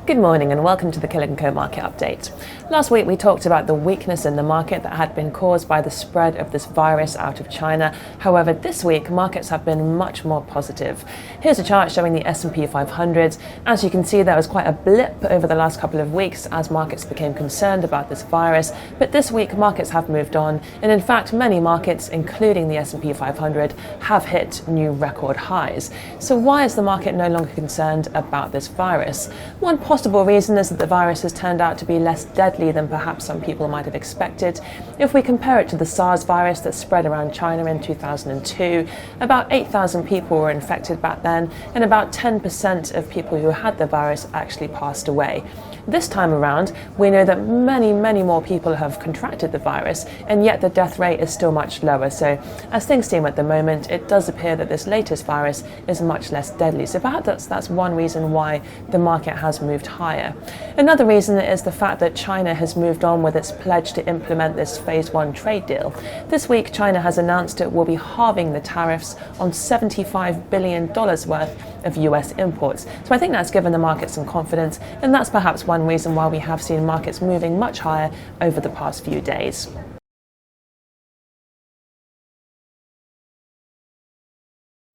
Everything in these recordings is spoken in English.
Good morning and welcome to the Killik & Co market update. Last week we talked about the weakness in the market that had been caused by the spread of this virus out of China. However, this week markets have been much more positive. Here's a chart showing the S&P 500. As you can see, there was quite a blip over the last couple of weeks as markets became concerned about this virus. But this week markets have moved on, and in fact many markets, including the S&P 500, have hit new record highs. So why is the market no longer concerned about this virus? One possible reason is that the virus has turned out to be less deadly than perhaps some people might have expected. If we compare it to the SARS virus that spread around China in 2002, about 8,000 people were infected back then, and about 10% of people who had the virus actually passed away. This time around, we know that many more people have contracted the virus, and yet the death rate is still much lower. So as things seem at the moment, it does appear that this latest virus is much less deadly. So perhaps that's one reason why the market has moved higher. Another reason is the fact that China has moved on with its pledge to implement this phase 1 trade deal. This week, China has announced it will be halving the tariffs on $75 billion worth of US imports. So I think that's given the market some confidence, and that's perhaps one reason why we have seen markets moving much higher over the past few days.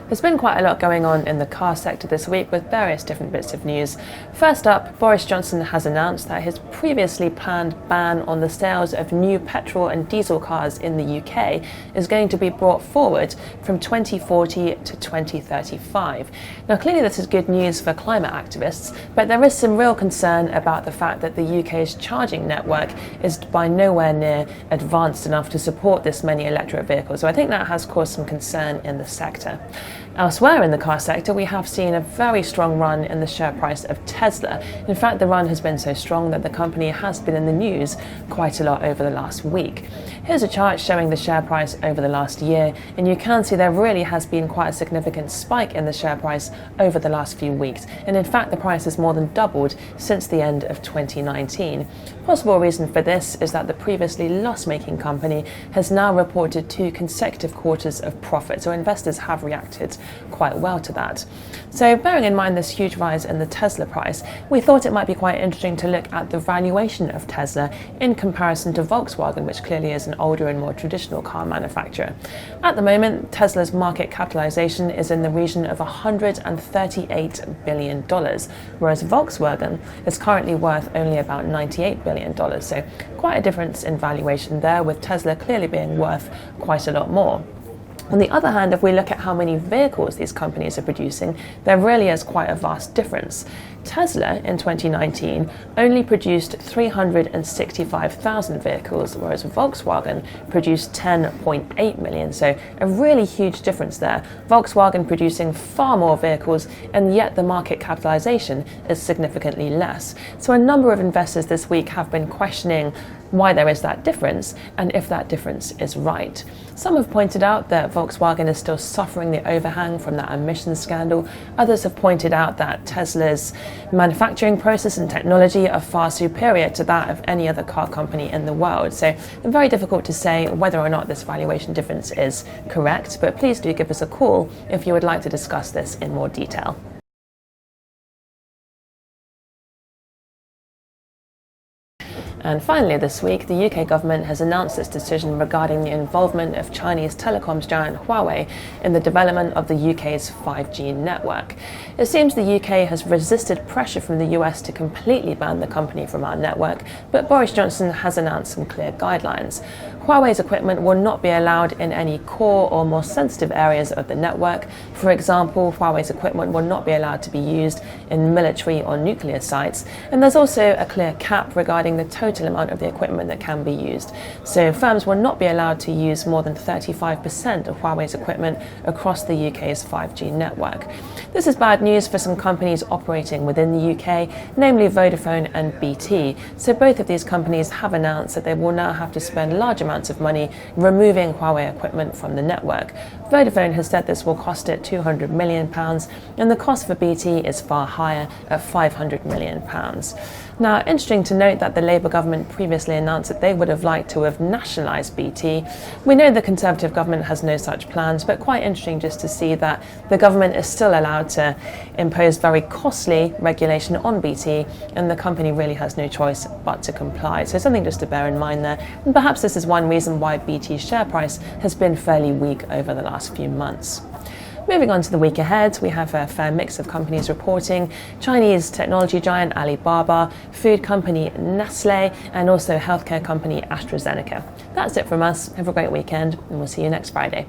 There's been quite a lot going on in the car sector this week with various different bits of news. First up, Boris Johnson has announced that his previously planned ban on the sales of new petrol and diesel cars in the UK is going to be brought forward from 2040 to 2035. Now, clearly this is good news for climate activists, but there is some real concern about the fact that the UK's charging network is by nowhere near advanced enough to support this many electric vehicles. So I think that has caused some concern in the sector. Elsewhere in the car sector, we have seen a very strong run in the share price of Tesla. In fact, the run has been so strong that the company has been in the news quite a lot over the last week. Here's a chart showing the share price over the last year, and you can see there really has been quite a significant spike in the share price over the last few weeks. And in fact, the price has more than doubled since the end of 2019. Possible reason for this is that the previously loss-making company has now reported 2 consecutive quarters of profit, so investors have reacted quite well to that. So bearing in mind this huge rise in the Tesla price, we thought it might be quite interesting to look at the valuation of Tesla in comparison to Volkswagen, which clearly is an older and more traditional car manufacturer. At the moment, Tesla's market capitalization is in the region of $138 billion, whereas Volkswagen is currently worth only about $98 billion. So quite a difference in valuation there, with Tesla clearly being worth quite a lot more. On the other hand, if we look at how many vehicles these companies are producing, there really is quite a vast difference. Tesla in 2019 only produced 365,000 vehicles, whereas Volkswagen produced 10.8 million. So a really huge difference there. Volkswagen producing far more vehicles, and yet the market capitalization is significantly less. So a number of investors this week have been questioning why there is that difference and if that difference is right. Some have pointed out that Volkswagen is still suffering the overhang from that emissions scandal. Others have pointed out that Tesla's manufacturing process and technology are far superior to that of any other car company in the world. So it's very difficult to say whether or not this valuation difference is correct, but please do give us a call if you would like to discuss this in more detail. And finally this week, the UK government has announced its decision regarding the involvement of Chinese telecoms giant Huawei in the development of the UK's 5G network. It seems the UK has resisted pressure from the US to completely ban the company from our network, but Boris Johnson has announced some clear guidelines. Huawei's equipment will not be allowed in any core or more sensitive areas of the network. For example, Huawei's equipment will not be allowed to be used in military or nuclear sites, and there's also a clear cap regarding the total amount of the equipment that can be used. So firms will not be allowed to use more than 35% of Huawei's equipment across the UK's 5G network. This is bad news for some companies operating within the UK, namely Vodafone and BT. So both of these companies have announced that they will now have to spend large amounts of money removing Huawei equipment from the network. Vodafone has said this will cost it £200 million, and the cost for BT is far higher at £500 million. Now, interesting to note that the Labour government previously announced that they would have liked to have nationalised BT. We know the Conservative government has no such plans, but quite interesting just to see that the government is still allowed to impose very costly regulation on BT, and the company really has no choice but to comply. So something just to bear in mind there. And perhaps this is one reason why BT's share price has been fairly weak over the last few months. Moving on to the week ahead, we have a fair mix of companies reporting: Chinese technology giant Alibaba, food company Nestle, and also healthcare company AstraZeneca. That's it from us. Have a great weekend, and we'll see you next Friday.